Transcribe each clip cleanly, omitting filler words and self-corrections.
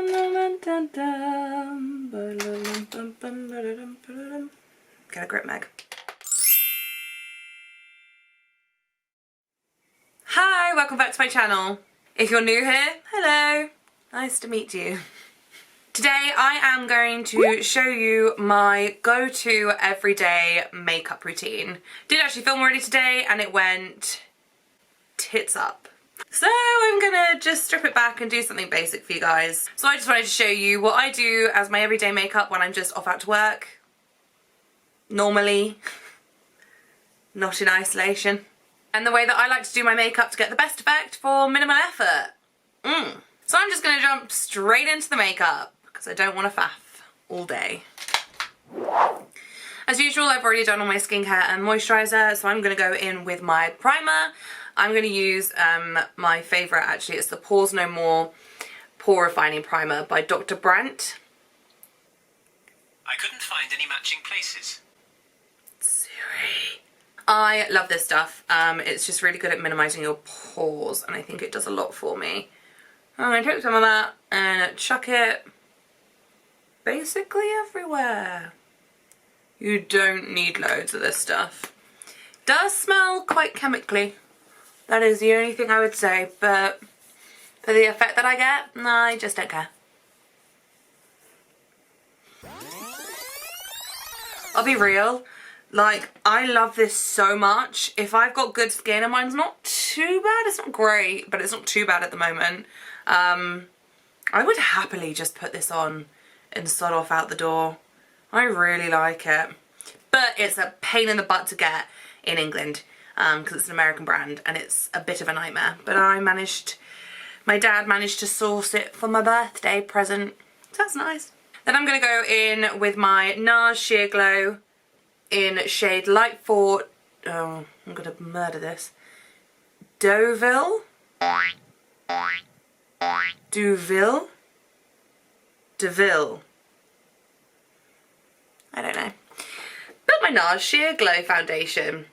Get a grip, Meg. Hi, welcome back to my channel. If you're new here, hello. Nice to meet you. Today I am going to show you my go-to everyday makeup routine. Did actually film already today and it went tits up. So I'm gonna just strip it back and do something basic for you guys. So I just wanted to show you what I do as my everyday makeup when I'm just off out to work. Normally, not in isolation. And the way that I like to do my makeup to get the best effect for minimal effort. So I'm just gonna jump straight into the makeup because I don't want to faff all day. As usual, I've already done all my skincare and moisturiser, so I'm gonna go in with my primer. I'm going to use my favourite, actually, it's the Pores No More Pore Refining Primer by Dr. Brandt. I couldn't find any matching places. Siri. I love this stuff. It's just really good at minimising your pores, and I think it does a lot for me. I'm going to take some of that and chuck it basically everywhere. You don't need loads of this stuff. Does smell quite chemically. That is the only thing I would say, but for the effect that I get, no, I just don't care. I'll be real, like, I love this so much. If I've got good skin, and mine's not too bad, it's not great, but it's not too bad at the moment, I would happily just put this on and sod off out the door. I really like it. But it's a pain in the butt to get in England. Because it's an American brand and it's a bit of a nightmare, but my dad managed to source it for my birthday present, so that's nice. Then I'm going to go in with my Nars Sheer Glow in shade Light 4, oh, I'm going to murder this, Deauville, I don't know, but my Nars Sheer Glow foundation.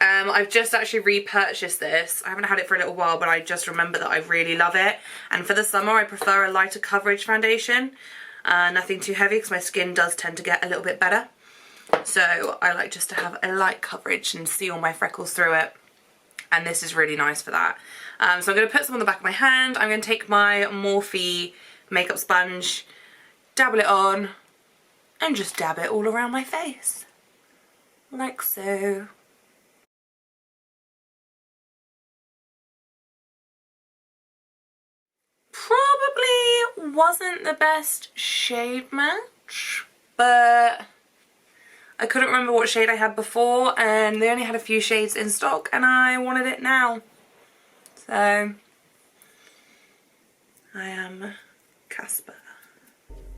I've just actually repurchased this. I haven't had it for a little while, but I just remember that I really love it. And for the summer, I prefer a lighter coverage foundation. Nothing too heavy because my skin does tend to get a little bit better. So I like just to have a light coverage and see all my freckles through it. And this is really nice for that. So I'm going to put some on the back of my hand. I'm going to take my Morphe makeup sponge, dabble it on, and just dab it all around my face. Like so. Probably wasn't the best shade match, but I couldn't remember what shade I had before and they only had a few shades in stock and I wanted it now. So I am Casper.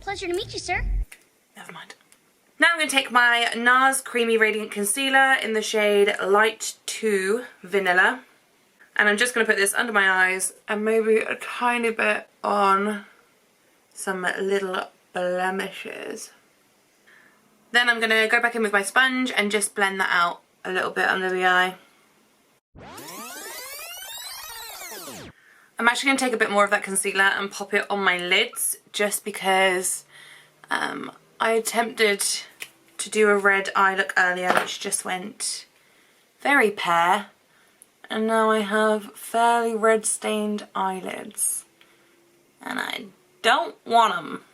Pleasure to meet you, sir. Never mind. Now I'm going to take my NARS Creamy Radiant Concealer in the shade Light 2 Vanilla. And I'm just going to put this under my eyes and maybe a tiny bit on some little blemishes. Then I'm going to go back in with my sponge and just blend that out a little bit under the eye. I'm actually going to take a bit more of that concealer and pop it on my lids just because I attempted to do a red eye look earlier which just went very pear. And now I have fairly red stained eyelids and I don't want them.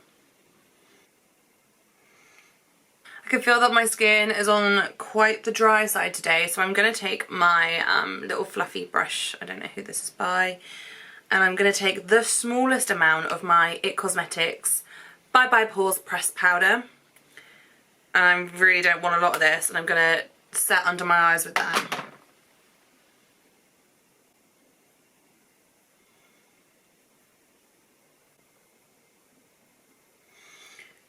I can feel that my skin is on quite the dry side today, so I'm going to take my little fluffy brush, I don't know who this is by, and I'm going to take the smallest amount of my IT Cosmetics Bye Bye Pores Pressed Powder, and I really don't want a lot of this, and I'm going to set under my eyes with that.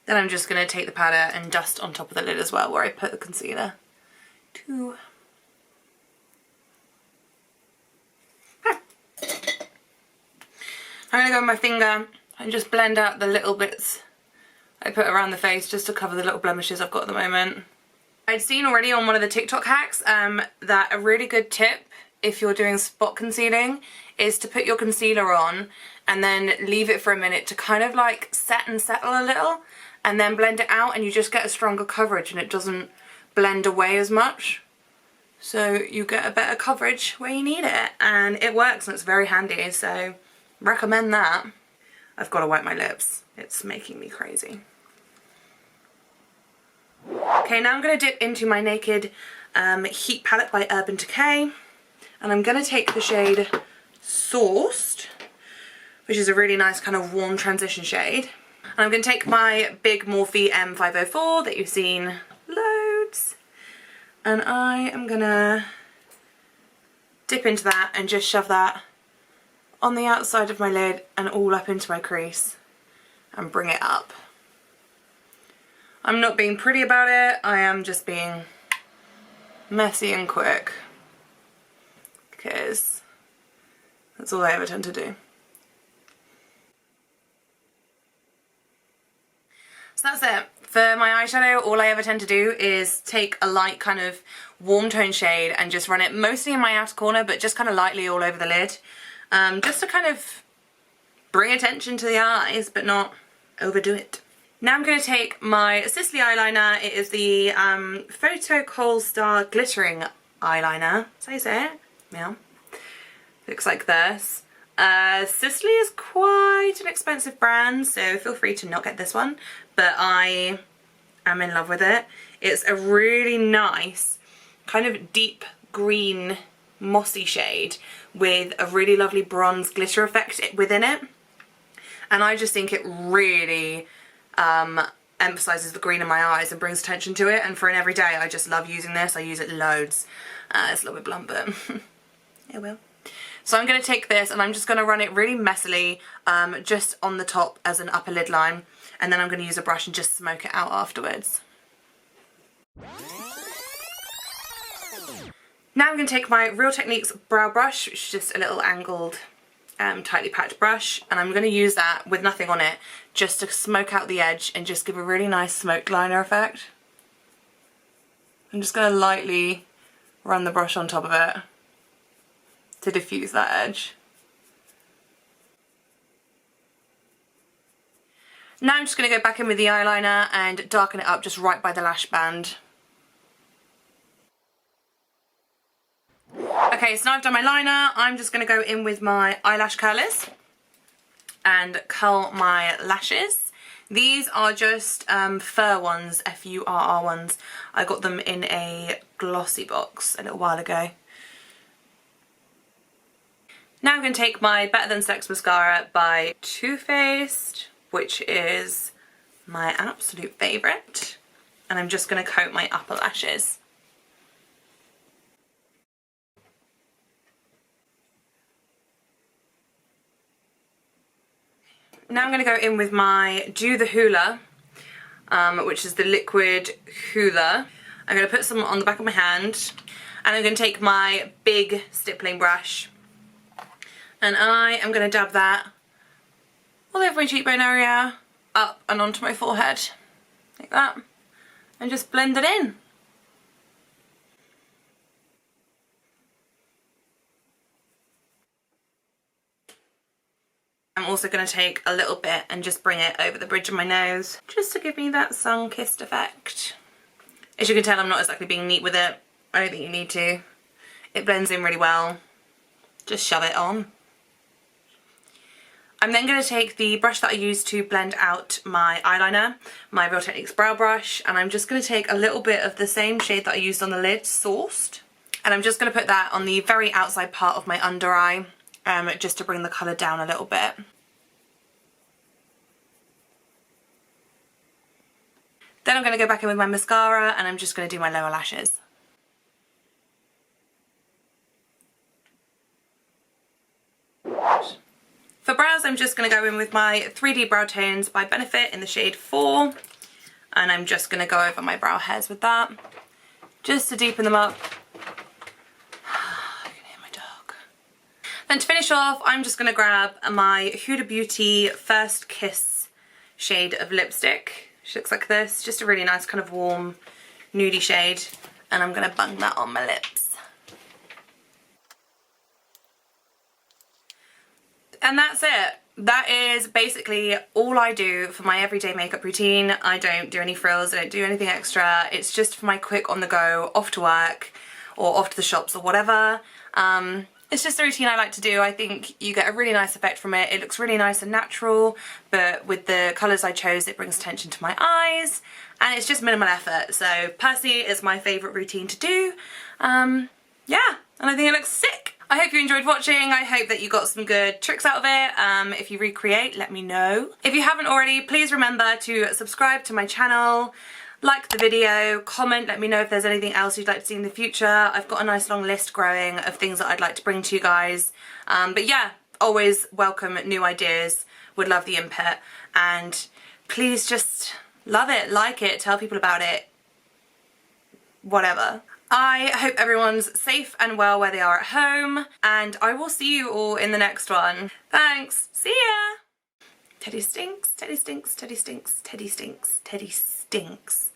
Then I'm just going to take the powder and dust on top of the lid as well where I put the concealer. I'm going to go with my finger and just blend out the little bits I put around the face just to cover the little blemishes I've got at the moment. I'd seen already on one of the TikTok hacks that a really good tip if you're doing spot concealing is to put your concealer on and then leave it for a minute to kind of like set and settle a little, and then blend it out, and you just get a stronger coverage and it doesn't blend away as much. So you get a better coverage where you need it, and it works and it's very handy, so recommend that. I've got to wipe my lips. It's making me crazy. Okay, now I'm going to dip into my Naked Heat palette by Urban Decay, and I'm going to take the shade Sourced, which is a really nice kind of warm transition shade. And I'm going to take my big Morphe M504 that you've seen loads, and I am going to dip into that and just shove that on the outside of my lid and all up into my crease and bring it up. I'm not being pretty about it, I am just being messy and quick, because that's all I ever tend to do. So that's it. For my eyeshadow, all I ever tend to do is take a light kind of warm tone shade and just run it mostly in my outer corner, but just kind of lightly all over the lid, just to kind of bring attention to the eyes but not overdo it. Now I'm going to take my Sisley eyeliner. It is the Photo Kohl Star Glittering Eyeliner. That's how you say it? Yeah. Looks like this. Sisley is quite an expensive brand, so feel free to not get this one, but I am in love with it. It's a really nice kind of deep green mossy shade with a really lovely bronze glitter effect within it, and I just think it really emphasises the green in my eyes and brings attention to it, and for an everyday I just love using this. I use it loads. It's a little bit blunt, but it will. So I'm going to take this and I'm just going to run it really messily just on the top as an upper lid line, and then I'm going to use a brush and just smoke it out afterwards. Now I'm going to take my Real Techniques brow brush, which is just a little angled tightly packed brush, and I'm going to use that with nothing on it just to smoke out the edge and just give a really nice smoked liner effect. I'm just going to lightly run the brush on top of it to diffuse that edge. Now I'm just going to go back in with the eyeliner and darken it up just right by the lash band. Okay, so now I've done my liner, I'm just going to go in with my eyelash curlers and curl my lashes. These are just fur ones, F-U-R-R ones. I got them in a glossy box a little while ago. Now I'm going to take my Better Than Sex mascara by Too Faced, which is my absolute favourite, and I'm just going to coat my upper lashes. Now I'm going to go in with my Dew the Hoola, which is the liquid hoola. I'm going to put some on the back of my hand, and I'm going to take my big stippling brush, and I am going to dab that all over my cheekbone area, up and onto my forehead, like that, and just blend it in. I'm also going to take a little bit and just bring it over the bridge of my nose, just to give me that sun-kissed effect. As you can tell, I'm not exactly being neat with it. I don't think you need to. It blends in really well. Just shove it on. I'm then going to take the brush that I used to blend out my eyeliner, my Real Techniques brow brush, and I'm just going to take a little bit of the same shade that I used on the lid, Sourced, and I'm just going to put that on the very outside part of my under eye, just to bring the colour down a little bit. Then I'm going to go back in with my mascara, and I'm just going to do my lower lashes. For brows, I'm just going to go in with my 3D Brow Tones by Benefit in the shade 4, and I'm just going to go over my brow hairs with that, just to deepen them up. I can hear my dog. Then to finish off, I'm just going to grab my Huda Beauty First Kiss shade of lipstick. She looks like this, just a really nice kind of warm nudie shade, and I'm going to bung that on my lips. and that's it. That is basically all I do for my everyday makeup routine. I don't do any frills, I don't do anything extra. It's just for my quick on the go, off to work or off to the shops or whatever. It's just a routine I like to do. I think you get a really nice effect from it. It looks really nice and natural, but with the colours I chose, it brings attention to my eyes, and it's just minimal effort. So personally, it's my favourite routine to do. Yeah, and I think it looks sick. I hope you enjoyed watching. I hope that you got some good tricks out of it. If you recreate, let me know. If you haven't already, please remember to subscribe to my channel, like the video, comment, let me know if there's anything else you'd like to see in the future. I've got a nice long list growing of things that I'd like to bring to you guys. But yeah, always welcome new ideas, would love the input, and please just love it, like it, tell people about it, whatever. I hope everyone's safe and well where they are at home, and I will see you all in the next one. Thanks, see ya! Teddy stinks, Teddy stinks, Teddy stinks, Teddy stinks, Teddy stinks.